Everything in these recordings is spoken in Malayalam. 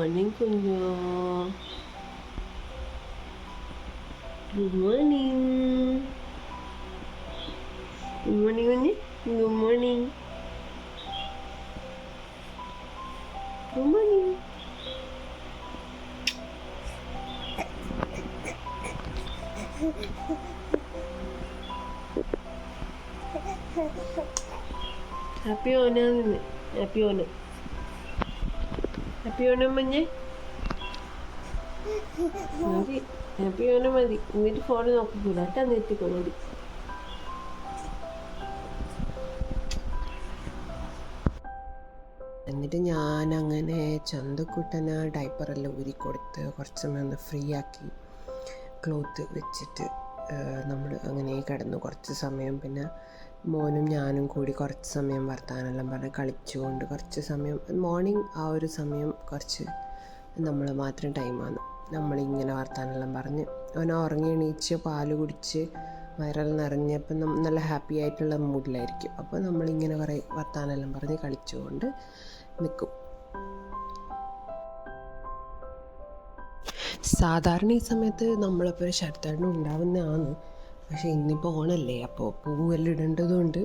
മോർണിംഗ് കുഞ്ഞു. Good morning. ഗുഡ് മോർണിംഗ് കുഞ്ഞ്. Good morning. Good morning. Happy ഓനാന്ന്. ഹാപ്പി ഓണം. ഹാപ്പി ഓണം മഞ്ഞേ മതി. ഹാപ്പി ഓണം മതി. എന്നിട്ട് ഫോൺ നോക്കിക്കൂല. അട്ടാ നിർത്തിക്കോ മതി. എന്നിട്ട് ഞാനങ്ങനെ ചന്തക്കുട്ടന് ഡൈപ്പറെല്ലാം ഊരിക്കൊടുത്ത് കുറച്ച് സമയം ഒന്ന് ഫ്രീ ആക്കി ക്ലോത്ത് വെച്ചിട്ട് നമ്മൾ അങ്ങനെ കിടന്നു കുറച്ച് സമയം. പിന്നെ മോനും ഞാനും കൂടി കുറച്ച് സമയം വർത്താനെല്ലാം പറഞ്ഞ് കളിച്ചുകൊണ്ട് കുറച്ച് സമയം മോർണിംഗ് ആ ഒരു സമയം കുറച്ച് നമ്മൾ മാത്രം ടൈമാണ്. നമ്മളിങ്ങനെ വർത്താനെല്ലാം പറഞ്ഞ് അവൻ ഉറങ്ങി എണീച്ച് പാല് കുടിച്ച് വയറെല്ലാം നിറഞ്ഞപ്പം നല്ല ഹാപ്പി ആയിട്ടുള്ള മൂഡിലായിരിക്കും. അപ്പോൾ നമ്മളിങ്ങനെ കുറേ വർത്താനെല്ലാം പറഞ്ഞ് കളിച്ചുകൊണ്ട് നിൽക്കും. സാധാരണ ഈ സമയത്ത് നമ്മളപ്പോൾ ശരത്തേട്ടനും ഉണ്ടാവുന്നതാണ്. പക്ഷേ ഇന്നിപ്പോൾ ഓണല്ലേ, അപ്പോൾ പൂവെല്ലാം ഇടേണ്ടതുകൊണ്ട്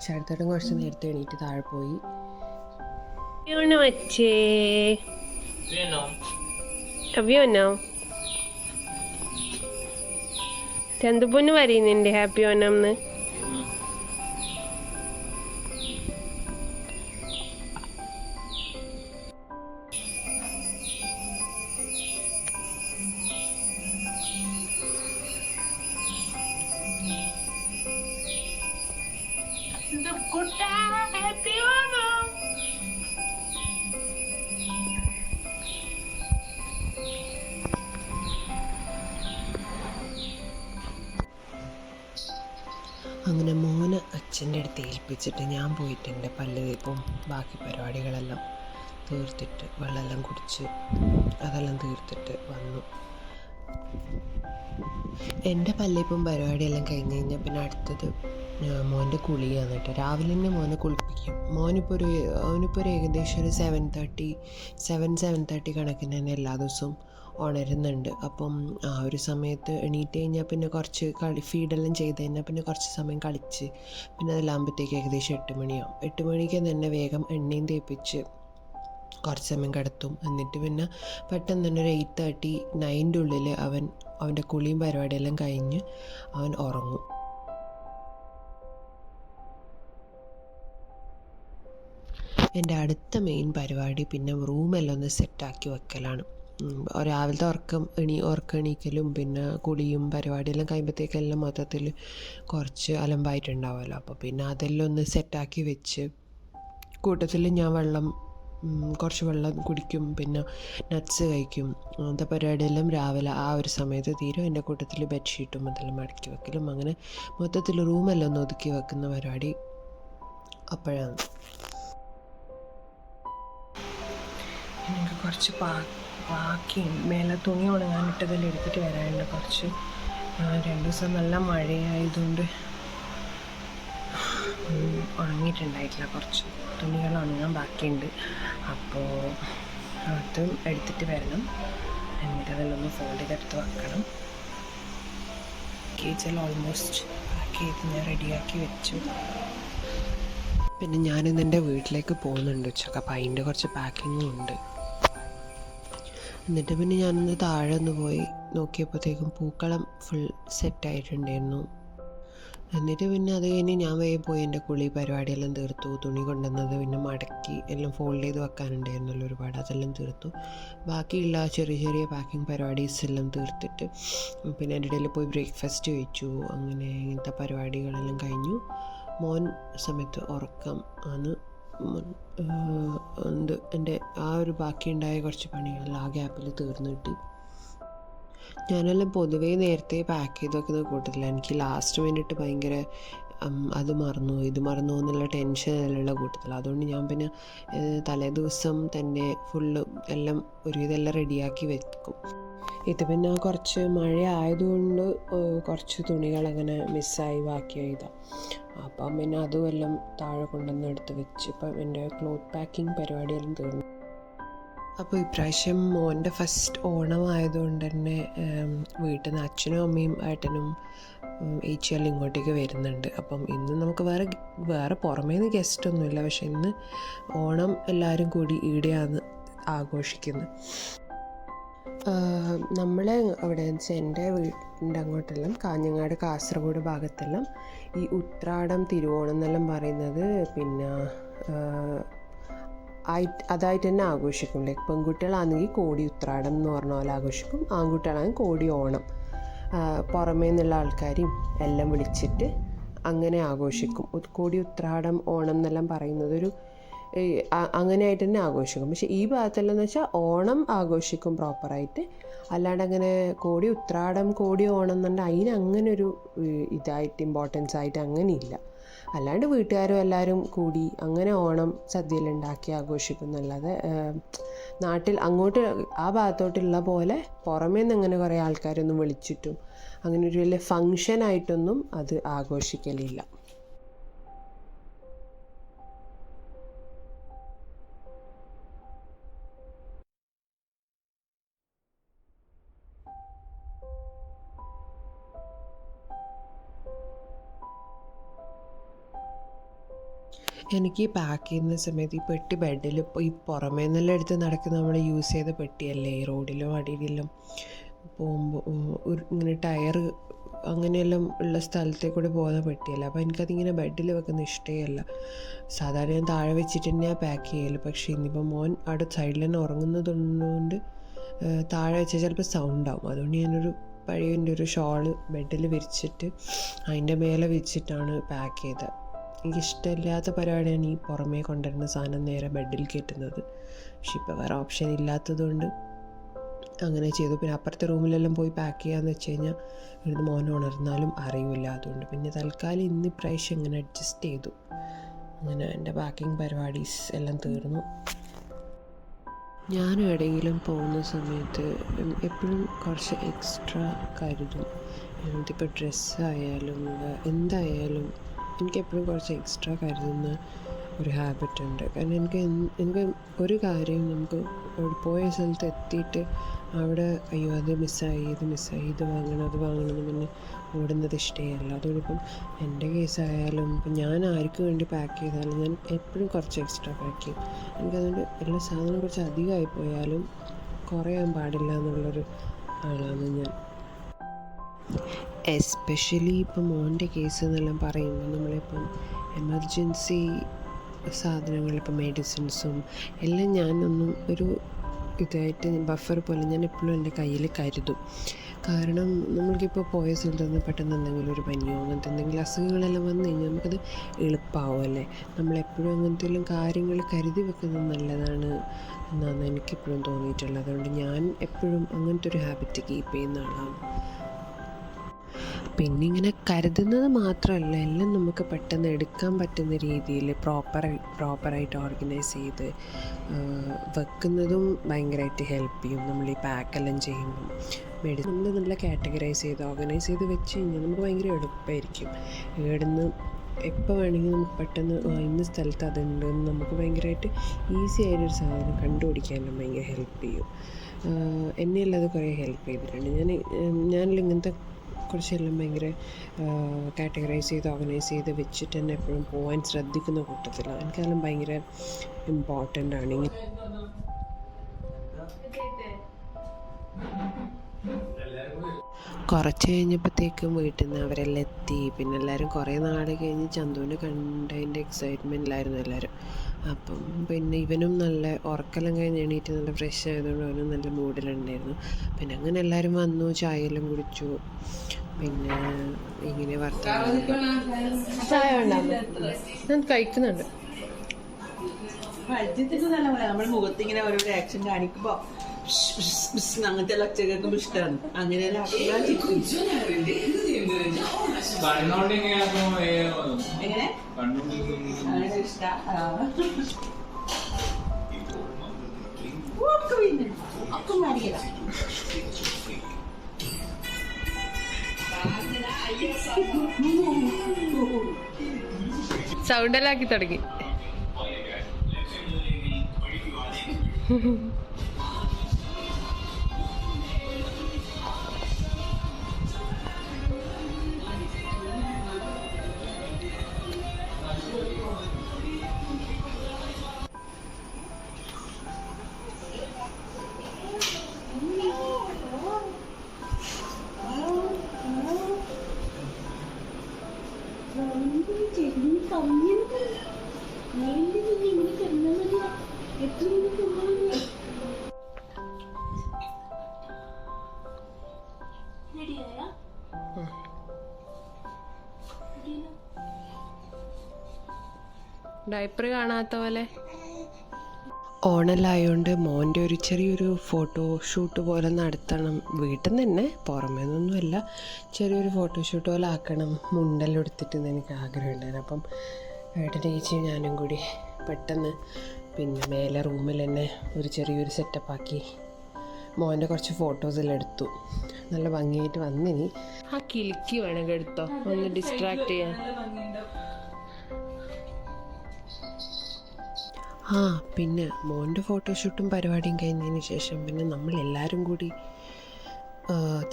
ശരത്തേട്ടൻ കുറച്ച് നേരത്തെ എണീറ്റ് താഴെ പോയി. വച്ചേ കവിയോന്നോ ചന്തുപൊന്ന് പറയുന്നുണ്ട് ഹാപ്പി ഓണം എന്ന്. അങ്ങനെ മോനെ അച്ഛൻ്റെ അടുത്ത് ഏൽപ്പിച്ചിട്ട് ഞാൻ പോയിട്ട് എൻ്റെ പല്ല് തേപ്പും ബാക്കി പരിപാടികളെല്ലാം തീർത്തിട്ട് വെള്ളമെല്ലാം കുടിച്ച് അതെല്ലാം തീർത്തിട്ട് വന്നു. എൻ്റെ പല്ലേപ്പും പരിപാടിയെല്ലാം കഴിഞ്ഞ് കഴിഞ്ഞാൽ പിന്നെ അടുത്തത് മോൻ്റെ കുളിയാണ് കേട്ടോ. രാവിലെ തന്നെ മോനെ കുളിപ്പിക്കും. അവനിപ്പോൾ ഒരു ഏകദേശം ഒരു 7:30 കണക്കിന് തന്നെ എല്ലാ ദിവസവും ഉണരുന്നുണ്ട്. അപ്പം ആ ഒരു സമയത്ത് എണീറ്റ് കഴിഞ്ഞാൽ പിന്നെ കുറച്ച് ഫീഡെല്ലാം ചെയ്ത് കഴിഞ്ഞാൽ പിന്നെ കുറച്ച് സമയം കളിച്ച് പിന്നെ അതെല്ലാകുമ്പോഴത്തേക്ക് ഏകദേശം 8 മണിയാവും. 8 മണിക്ക് തന്നെ വേഗം എണ്ണയും തേപ്പിച്ച് കുറച്ച് സമയം കിടത്തും. എന്നിട്ട് പിന്നെ പെട്ടെന്ന് തന്നെ ഒരു 8:30, 9 ഉള്ളിൽ അവൻ്റെ കുളിയും പരിപാടിയെല്ലാം കഴിഞ്ഞ് അവൻ ഉറങ്ങും. എൻ്റെ അടുത്ത മെയിൻ പരിപാടി പിന്നെ റൂമെല്ലാം ഒന്ന് സെറ്റാക്കി വെക്കലാണ്. രാവിലത്തെ ഉറക്കം എണീക്കലും പിന്നെ കുളിയും പരിപാടിയെല്ലാം കഴിയുമ്പോഴത്തേക്കെല്ലാം മൊത്തത്തിൽ കുറച്ച് അലമ്പായിട്ടുണ്ടാവുമല്ലോ. അപ്പോൾ പിന്നെ അതെല്ലാം ഒന്ന് സെറ്റാക്കി വെച്ച് കൂട്ടത്തിൽ ഞാൻ കുറച്ച് വെള്ളം കുടിക്കും, പിന്നെ നട്ട്സ് കഴിക്കും. അങ്ങനത്തെ പരിപാടിയെല്ലാം രാവിലെ ആ ഒരു സമയത്ത് തീരും. എൻ്റെ കൂട്ടത്തിൽ ബെഡ്ഷീറ്റും അതെല്ലാം മടക്കി വെക്കലും അങ്ങനെ മൊത്തത്തിൽ റൂമെല്ലാം ഒന്ന് ഒതുക്കി വെക്കുന്ന പരിപാടി അപ്പോഴാണ്. എനിക്ക് കുറച്ച് ബാക്കി മേലെ തുണി ഉണങ്ങാനിട്ടതെല്ലാം എടുത്തിട്ട് വരാനുണ്ട്. കുറച്ച് 2 ദിവസം നല്ല മഴയായതുകൊണ്ട് ഉണങ്ങിയിട്ടുണ്ടായിട്ടില്ല. കുറച്ച് തുണികൾ ഉണങ്ങാൻ ബാക്കിയുണ്ട്. അപ്പോൾ അതും എടുത്തിട്ട് വരണം. എന്നിട്ട് അതെല്ലാം ഒന്ന് ഫോൾഡ് ചെയ്തെടുത്ത് വെക്കണം. കേജെല്ലാം ഓൾമോസ്റ്റ് പാക്ക് ചെയ്ത് ഞാൻ റെഡിയാക്കി വെച്ചു. പിന്നെ ഞാനിന്ന് എൻ്റെ വീട്ടിലേക്ക് പോകുന്നുണ്ട് ഉച്ചക്ക്. അപ്പോൾ അതിൻ്റെ കുറച്ച് പാക്കിങ്ങും ഉണ്ട്. എന്നിട്ട് പിന്നെ ഞാനൊന്ന് താഴെ ഒന്ന് പോയി നോക്കിയപ്പോഴത്തേക്കും പൂക്കളം ഫുൾ സെറ്റായിട്ടുണ്ടായിരുന്നു. എന്നിട്ട് പിന്നെ അത് കഴിഞ്ഞ് ഞാൻ വേഗം പോയി എൻ്റെ കുളി പരിപാടിയെല്ലാം തീർത്തു. തുണി കൊണ്ടുവന്നത് പിന്നെ മടക്കി എല്ലാം ഫോൾഡ് ചെയ്ത് വെക്കാനുണ്ടായിരുന്നല്ലോ ഒരുപാട്, അതെല്ലാം തീർത്തു. ബാക്കിയുള്ള ചെറിയ ചെറിയ പാക്കിംഗ് പരിപാടീസ് എല്ലാം തീർത്തിട്ട് പിന്നെ എൻ്റെ ഇടയിൽ പോയി ബ്രേക്ക്ഫാസ്റ്റ് കഴിച്ചു. അങ്ങനെ ഇങ്ങനത്തെ പരിപാടികളെല്ലാം കഴിഞ്ഞു. മോൻ സമയത്ത് ഉറക്കം ആണ്. എൻ്റെ ആ ഒരു ബാക്കിയുണ്ടായ കുറച്ച് പണികളെല്ലാം ആ ഗ്യാപ്പിൽ തീർന്നു കിട്ടി. ഞാനെല്ലാം പൊതുവേ നേരത്തെ പാക്ക് ചെയ്ത് വെക്കുന്ന കൂട്ടത്തില്ല. എനിക്ക് ലാസ്റ്റ് മിനിറ്റ് ഭയങ്കര അത് മറന്നു ഇത് മറന്നു എന്നുള്ള ടെൻഷനെല്ലാം കൂട്ടത്തില്ല. അതുകൊണ്ട് ഞാൻ പിന്നെ തലേ ദിവസം തന്നെ ഫുള്ള് എല്ലാം ഒരുവിധം എല്ലാം റെഡിയാക്കി വെക്കും. ഇത് പിന്നെ കുറച്ച് മഴ ആയതുകൊണ്ട് കുറച്ച് തുണികളങ്ങനെ മിസ്സായി ബാക്കിയായതാണ്. അപ്പം പിന്നെ അതും എല്ലാം താഴെ കൊണ്ടുവന്ന് എടുത്ത് വെച്ച് ഇപ്പം എൻ്റെ ക്ലോത്ത് പാക്കിങ് പരിപാടിയെല്ലാം തീർന്നു. അപ്പോൾ ഇപ്രാവശ്യം മോൻ്റെ ഫസ്റ്റ് ഓണമായതുകൊണ്ട് തന്നെ വീട്ടിൽ നിന്ന് അച്ഛനും അമ്മയും ഏട്ടനും ഏച്ചിയെല്ലാം ഇങ്ങോട്ടേക്ക് വരുന്നുണ്ട്. അപ്പം ഇന്ന് നമുക്ക് വേറെ പുറമേ നിന്ന് ഗസ്റ്റൊന്നുമില്ല. പക്ഷെ ഇന്ന് ഓണം എല്ലാവരും കൂടി ഈടെയാണ് ആഘോഷിക്കുന്നത്. നമ്മളെ അവിടെ വെച്ചാൽ എൻ്റെ വീടിൻ്റെ അങ്ങോട്ടെല്ലാം കാഞ്ഞങ്ങാട് കാസർഗോഡ് ഭാഗത്തെല്ലാം ഈ ഉത്രാടം തിരുവോണം എന്നെല്ലാം പറയുന്നത് പിന്നെ അതായിട്ട് തന്നെ ആഘോഷിക്കും. ലൈക്ക് പെൺകുട്ടികളാണെങ്കിൽ കോടി ഉത്രാടം എന്ന് പറഞ്ഞ പോലെ ആഘോഷിക്കും, ആൺകുട്ടികളാണെങ്കിൽ കോടി ഓണം. പുറമേ നിന്നുള്ള ആൾക്കാരെയും എല്ലാം വിളിച്ചിട്ട് അങ്ങനെ ആഘോഷിക്കും. കോടി ഉത്രാടം ഓണം എന്നെല്ലാം പറയുന്നത് അങ്ങനെയായിട്ട് തന്നെ ആഘോഷിക്കും. പക്ഷേ ഈ ഭാഗത്തെല്ലാം എന്ന് വെച്ചാൽ ഓണം ആഘോഷിക്കും പ്രോപ്പറായിട്ട്, അല്ലാണ്ട് അങ്ങനെ കോടി ഉത്രാടം കോടി ഓണം എന്നുണ്ടെങ്കിൽ അതിന് അങ്ങനെ ഒരു ഇതായിട്ട് ഇമ്പോർട്ടൻസ് ആയിട്ട് അങ്ങനെ ഇല്ല. അല്ലാണ്ട് വീട്ടുകാരും എല്ലാവരും കൂടി അങ്ങനെ ഓണം സദ്യയിലുണ്ടാക്കി ആഘോഷിക്കുന്നല്ലാതെ നാട്ടിൽ അങ്ങോട്ട് ആ ഭാഗത്തോട്ടുള്ള പോലെ പുറമേ നിന്ന് അങ്ങനെ കുറേ ആൾക്കാരൊന്നും വിളിച്ചിട്ടും അങ്ങനെ ഒരു വലിയ ഫങ്ഷനായിട്ടൊന്നും അത് ആഘോഷിക്കലില്ല. എനിക്ക് ഈ പാക്ക് ചെയ്യുന്ന സമയത്ത് ഈ പെട്ടി ബെഡിൽ ഇപ്പോൾ ഈ പുറമേ നിന്നെല്ലാം എടുത്ത് നടക്കുന്ന നമ്മൾ യൂസ് ചെയ്ത പെട്ടിയല്ലേ, ഈ റോഡിലും അടിയിലും പോകുമ്പോൾ ഇങ്ങനെ ടയറ് അങ്ങനെയെല്ലാം ഉള്ള സ്ഥലത്തേക്ക് കൂടെ പോകുന്ന പെട്ടിയല്ല. അപ്പോൾ എനിക്കതിങ്ങനെ ബെഡിൽ വെക്കുന്ന ഇഷ്ടമല്ല. സാധാരണ ഞാൻ താഴെ വെച്ചിട്ട് തന്നെയാണ് പാക്ക് ചെയ്യൽ. പക്ഷേ ഇന്നിപ്പോൾ മോൻ അവിടെ സൈഡിൽ തന്നെ ഉറങ്ങുന്നതുകൊണ്ട് താഴെ വെച്ചാൽ ചിലപ്പോൾ സൗണ്ടാവും. അതുകൊണ്ട് ഞാനൊരു പഴയ എൻ്റെ ഒരു ഷോള് ബെഡിൽ വിരിച്ചിട്ട് അതിൻ്റെ മേലെ വെച്ചിട്ടാണ് പാക്ക് ചെയ്തത്. എനിക്കിഷ്ടമില്ലാത്ത പരിപാടിയാണ് ഈ പുറമേ കൊണ്ടുവരുന്ന സാധനം നേരെ ബെഡിൽ കയറ്റുന്നത്. പക്ഷെ ഇപ്പോൾ വേറെ ഓപ്ഷൻ ഇല്ലാത്തതുകൊണ്ട് അങ്ങനെ ചെയ്തു. പിന്നെ അപ്പുറത്തെ റൂമിലെല്ലാം പോയി പാക്ക് ചെയ്യാമെന്ന് വെച്ച് കഴിഞ്ഞാൽ ഇവിടുന്ന് മോൻ ഉണർന്നാലും അറിയില്ല. അതുകൊണ്ട് പിന്നെ തൽക്കാലം ഇന്ന് പ്രാവശ്യം ഇങ്ങനെ അഡ്ജസ്റ്റ് ചെയ്തു. അങ്ങനെ എൻ്റെ പാക്കിങ് പരിപാടീസ് എല്ലാം തീർന്നു. ഞാൻ എവിടെയെങ്കിലും പോകുന്ന സമയത്ത് എപ്പോഴും കുറച്ച് എക്സ്ട്രാ കരുതും. ഇതിപ്പോൾ ഡ്രസ്സായാലും എന്തായാലും എനിക്കെപ്പോഴും കുറച്ച് എക്സ്ട്രാ കരുതുന്ന ഒരു ഹാബിറ്റ് ഉണ്ട്. കാരണം എനിക്ക് ഒരു കാര്യം നമുക്ക് പോയ സ്ഥലത്ത് എത്തിയിട്ട് അവിടെ അയ്യോ അത് മിസ്സായി ഇത് വാങ്ങണം അത് വാങ്ങണം എന്ന് പറഞ്ഞ് ഓടുന്നത് ഇഷ്ടമല്ല. അതുകൊണ്ടിപ്പം എൻ്റെ കേസായാലും ഇപ്പം ഞാൻ ആർക്ക് വേണ്ടി പാക്ക് ചെയ്താലും ഞാൻ എപ്പോഴും കുറച്ച് എക്സ്ട്രാ പാക്ക് ചെയ്യും. എനിക്കതുകൊണ്ട് എല്ലാ സാധനവും കുറച്ച് അധികമായി പോയാലും കുറയാൻ പാടില്ല എന്നുള്ളൊരു ആളാണ് ഞാൻ. എസ്പെഷ്യലി ഇപ്പം മോൻ്റെ കേസ് എന്നെല്ലാം പറയുമ്പോൾ നമ്മളിപ്പം എമർജൻസി സാധനങ്ങൾ ഇപ്പം മെഡിസിൻസും എല്ലാം ഞാനൊന്നും ഒരു ഇതായിട്ട് ബഫർ പോലെ ഞാൻ എപ്പോഴും എൻ്റെ കയ്യിൽ കരുതും. കാരണം നമ്മൾക്കിപ്പോൾ പോയ സ്ഥലത്ത് നിന്ന് പെട്ടെന്ന് എന്തെങ്കിലും ഒരു പനിയോ അങ്ങനത്തെ എന്തെങ്കിലും അസുഖങ്ങളെല്ലാം വന്നു കഴിഞ്ഞാൽ നമുക്കത് എളുപ്പമാവുമല്ലേ. നമ്മളെപ്പോഴും അങ്ങനത്തെ കാര്യങ്ങൾ കരുതി വെക്കുന്നത് നല്ലതാണ് എന്നാണ് എനിക്കെപ്പോഴും തോന്നിയിട്ടുള്ളത്. അതുകൊണ്ട് ഞാൻ എപ്പോഴും അങ്ങനത്തെ ഒരു ഹാബിറ്റ് കീപ്പ് ചെയ്യുന്ന ആളാണ്. പിന്നെ ഇങ്ങനെ കരുതുന്നത് മാത്രമല്ല, എല്ലാം നമുക്ക് പെട്ടെന്ന് എടുക്കാൻ പറ്റുന്ന രീതിയിൽ പ്രോപ്പറായിട്ട് ഓർഗനൈസ് ചെയ്ത് വെക്കുന്നതും ഭയങ്കരമായിട്ട് ഹെൽപ്പ് ചെയ്യും. നമ്മൾ ഈ പാക്കെല്ലാം ചെയ്യുമ്പം നമ്മൾ നല്ല കാറ്റഗറൈസ് ചെയ്ത് ഓർഗനൈസ് ചെയ്ത് വെച്ച് കഴിഞ്ഞാൽ നമുക്ക് ഭയങ്കര എളുപ്പമായിരിക്കും. ഇവിടുന്ന് എപ്പോൾ വേണമെങ്കിൽ നമുക്ക് പെട്ടെന്ന് ഇന്ന സ്ഥലത്ത് അതുണ്ടെന്ന് നമുക്ക് ഭയങ്കരമായിട്ട് ഈസി ആയിട്ടൊരു സാധനം കണ്ടുപിടിക്കാനും ഭയങ്കര ഹെൽപ്പ് ചെയ്യും. എന്നെയെല്ലാം അത് കുറേ ഹെൽപ്പ് ചെയ്തിട്ടുണ്ട്. ഞാനിങ്ങനത്തെ കുറച്ചെല്ലാം ഭയങ്കര കാറ്റഗറൈസ് ചെയ്ത് ഓർഗനൈസ് ചെയ്ത് വെച്ചിട്ട് തന്നെ എപ്പോഴും പോകാൻ ശ്രദ്ധിക്കുന്ന കൂട്ടത്തിലാണ്. എനിക്കെല്ലാം ഭയങ്കര ഇമ്പോർട്ടൻ്റ് ആണ്. കുറച്ച് കഴിഞ്ഞപ്പോഴത്തേക്കും വീട്ടിൽ നിന്ന് അവരെല്ലാം എത്തി. പിന്നെ എല്ലാവരും കുറേ നാൾ കഴിഞ്ഞ് ചന്തുവിനെ കണ്ടതിൻ്റെ എക്സൈറ്റ്മെൻറ്റിലായിരുന്നു എല്ലാവരും. അപ്പം പിന്നെ ഇവനും നല്ല ഉറക്കെല്ലാം കഴിഞ്ഞ് എണീറ്റ് നല്ല ഫ്രഷ് ആയതുകൊണ്ട് അവനും നല്ല മൂഡിലുണ്ടായിരുന്നു. പിന്നെ അങ്ങനെ എല്ലാവരും വന്നു, ചായയെല്ലാം കുടിച്ചു. പിന്നെ ഇങ്ങനെ വർത്തമാനം ചായ ഞാൻ കഴിക്കുന്നുണ്ട്. നമ്മൾ മുഖത്തിങ്ങനെ ഓരോ ആക്ഷൻ കാണിക്കുമ്പോ അങ്ങനത്തെ ഒച്ച കേൾക്കുമ്പോ ഇഷ്ടമാണ്. അങ്ങനെ എങ്ങനെ ഇഷ്ട ഒക്കെ മാറിയതാ. സൗണ്ടെല്ലാം ആക്കി തുടങ്ങി. ഡയപ്പർ കാണാത്ത പോലെ. ഓണെല്ലായതുകൊണ്ട് മോൻ്റെ ഒരു ചെറിയൊരു ഫോട്ടോ ഷൂട്ട് പോലെ നടത്തണം. വീട്ടിൽ നിന്ന് തന്നെ, പുറമേ നിന്നൊന്നുമല്ല. ചെറിയൊരു ഫോട്ടോഷൂട്ട് പോലെ ആക്കണം, മുണ്ടെല്ലാം എടുത്തിട്ട് എനിക്ക് ആഗ്രഹമുണ്ടായിരുന്നു. അപ്പം ഏട്ടൻ്റെ ചേച്ചിയും ഞാനും കൂടി പെട്ടെന്ന് പിന്നെ മേലെ റൂമിൽ തന്നെ ഒരു ചെറിയൊരു സെറ്റപ്പാക്കി മോൻ്റെ കുറച്ച് ഫോട്ടോസെല്ലാം എടുത്തു. നല്ല ഭംഗിയായിട്ട് വന്നിനി. ആ കിലുക്കി വേണമെങ്കിൽ എടുത്തോ, ഒന്ന് ഡിസ്ട്രാക്ട് ചെയ്യാൻ. ആ പിന്നെ മോൻ്റെ ഫോട്ടോഷൂട്ടും പരിപാടിയും കഴിഞ്ഞതിന് ശേഷം പിന്നെ നമ്മളെല്ലാവരും കൂടി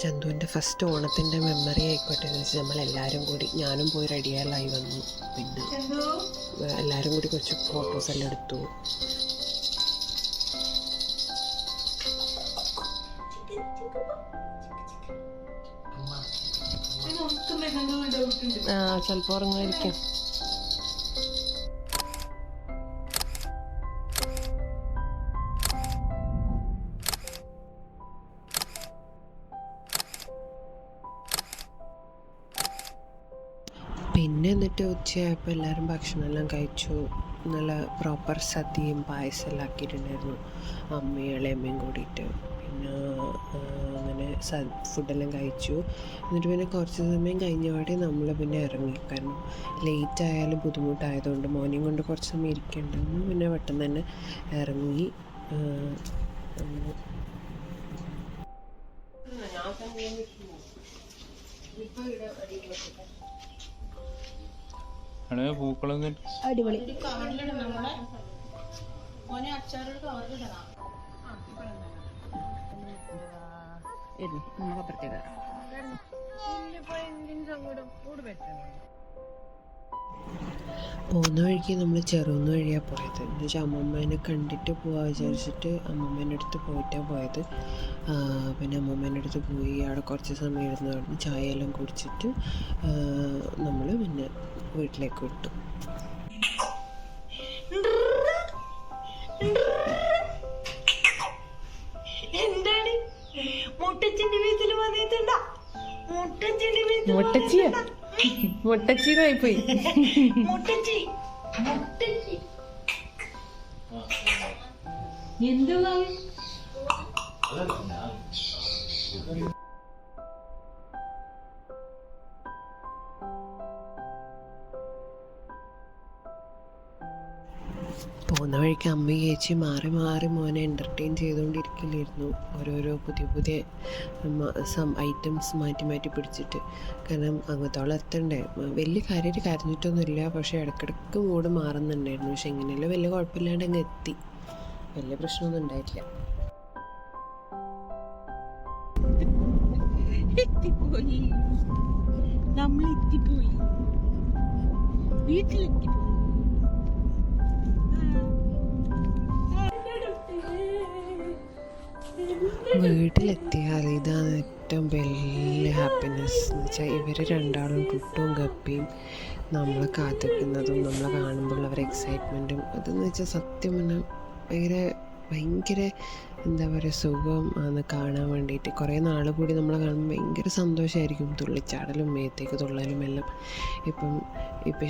ചന്തുവിൻ്റെ ഫസ്റ്റ് ഓണത്തിൻ്റെ മെമ്മറി ആയിക്കോട്ടെ എന്ന് വെച്ചാൽ നമ്മളെല്ലാവരും കൂടി, ഞാനും പോയി റെഡിയായി വന്നു. പിന്നെ എല്ലാവരും കൂടി കുറച്ച് ഫോട്ടോസെല്ലാം എടുത്തു. ചിലപ്പോൾ ഉറങ്ങുമായിരിക്കും. പിന്നെ എന്നിട്ട് ഉച്ചയായപ്പോൾ എല്ലാവരും ഭക്ഷണമെല്ലാം കഴിച്ചു. നല്ല പ്രോപ്പർ സദ്യയും പായസമെല്ലാം ആക്കിയിട്ടുണ്ടായിരുന്നു, അമ്മയും ഇളയമ്മയും കൂടിയിട്ട്. പിന്നെ അങ്ങനെ ഫുഡെല്ലാം കഴിച്ചു. എന്നിട്ട് പിന്നെ കുറച്ച് സമയം കഴിഞ്ഞപാടെ നമ്മൾ പിന്നെ ഇറങ്ങി. കാരണം ലേറ്റ് ആയാലും ബുദ്ധിമുട്ടായതുകൊണ്ട് മോനെയും കൊണ്ട് കുറച്ച് സമയം ഇരിക്കേണ്ടതെന്ന് പിന്നെ പെട്ടെന്ന് തന്നെ ഇറങ്ങി. പൂക്കളൊന്നും അടിപൊളി. പോകുന്ന വഴിക്ക് നമ്മൾ ചെറുകുന്ന് വഴിയാണ് പോയത്. എന്ന് വെച്ചാൽ അമ്മമ്മേനെ കണ്ടിട്ട് പോവാ വിചാരിച്ചിട്ട് അമ്മമ്മേൻ്റെ അടുത്ത് പോയിട്ടാണ് പോയത്. പിന്നെ അമ്മമ്മേൻ്റെ അടുത്ത് പോയി അവിടെ കുറച്ച് സമയം ഇരുന്ന് അവിടെ ചായയെല്ലാം കുടിച്ചിട്ട് നമ്മൾ പിന്നെ വീട്ടിലേക്ക് വിട്ടു. എന്താണ് മുട്ടച്ചിന്റെ വീട്ടിൽ വന്നിട്ടുണ്ട? മുട്ടച്ചീനായി പോയി. മുട്ടച്ചി എന്തുവാ? പോകുന്ന വഴിക്ക് അമ്മയും ചേച്ചി മാറി മാറി മോനെ എൻ്റർടൈൻ ചെയ്തുകൊണ്ടിരിക്കില്ലായിരുന്നു. ഓരോരോ പുതിയ ഐറ്റംസ് മാറ്റി മാറ്റി പിടിച്ചിട്ട്. കാരണം അങ്ങത്തോളം എത്തണ്ടേ. വലിയ കാര്യമായിട്ട് കരഞ്ഞിട്ടൊന്നുമില്ല, പക്ഷേ ഇടയ്ക്കിടയ്ക്ക് മൂഡ് മാറുന്നുണ്ടായിരുന്നു. പക്ഷെ എങ്ങനെയല്ലോ വലിയ കുഴപ്പമില്ലാണ്ട് അങ്ങ് എത്തി. വലിയ പ്രശ്നമൊന്നും ഉണ്ടായിട്ടില്ല. എത്തിപ്പോയി, നമ്മൾ എത്തിപ്പോയി, വീട്ടിലെത്തിപ്പോയി. വീട്ടിലെത്തിയാൽ ഇതാണ് ഏറ്റവും വലിയ ഹാപ്പിനെസ്. എന്ന് വെച്ചാൽ ഇവർ രണ്ടാളും കുട്ടും ഗപ്പിയും നമ്മളെ കാത്തിക്കുന്നതും നമ്മളെ കാണുമ്പോൾ അവരെ എക്സൈറ്റ്മെൻറ്റും അതെന്ന് വെച്ചാൽ സത്യം പറഞ്ഞാൽ ഭയങ്കര എന്താ പറയുക സുഖം ആണ് കാണാൻ വേണ്ടിയിട്ട്. കുറേ നാൾ കൂടി നമ്മളെ കാണുമ്പോൾ ഭയങ്കര സന്തോഷമായിരിക്കും, തുള്ളിച്ചാടലും മേത്തേക്ക് തുള്ളലും എല്ലാം. ഇപ്പം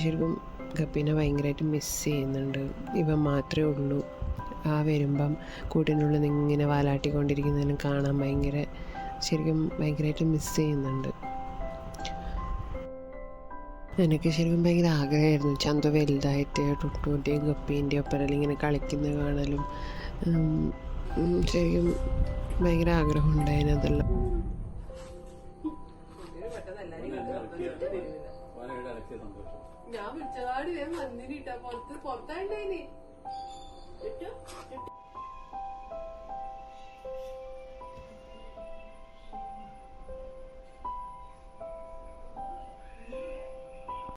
ശരിക്കും ഗപ്പീനെ ഭയങ്കരമായിട്ട് മിസ് ചെയ്യുന്നുണ്ട്. ഇവൻ മാത്രമേ ഉള്ളൂ. വരുമ്പം കൂട്ടിനുള്ളിൽ നിന്ന് ഇങ്ങനെ വാലാട്ടിക്കൊണ്ടിരിക്കുന്നതിന് കാണാൻ ശരിക്കും ഭയങ്കരമായിട്ട് മിസ് ചെയ്യുന്നുണ്ട്. എനിക്ക് ശരിക്കും ഭയങ്കര ആഗ്രഹമായിരുന്നു ചന്തു വലുതായിട്ട് ടുട്ടുവിൻ്റെയും ഗപ്പീൻ്റെയും ഒപ്പം ഇങ്ങനെ കളിക്കുന്നത് കാണലും. ശരിക്കും ഭയങ്കര ആഗ്രഹം ഉണ്ടായിരുന്നു അതെല്ലാം. ഞാൻ വിളിച്ചതാടി ഞാൻ വന്നിട്ടാ പുറത്തായിണ്ടായിനി.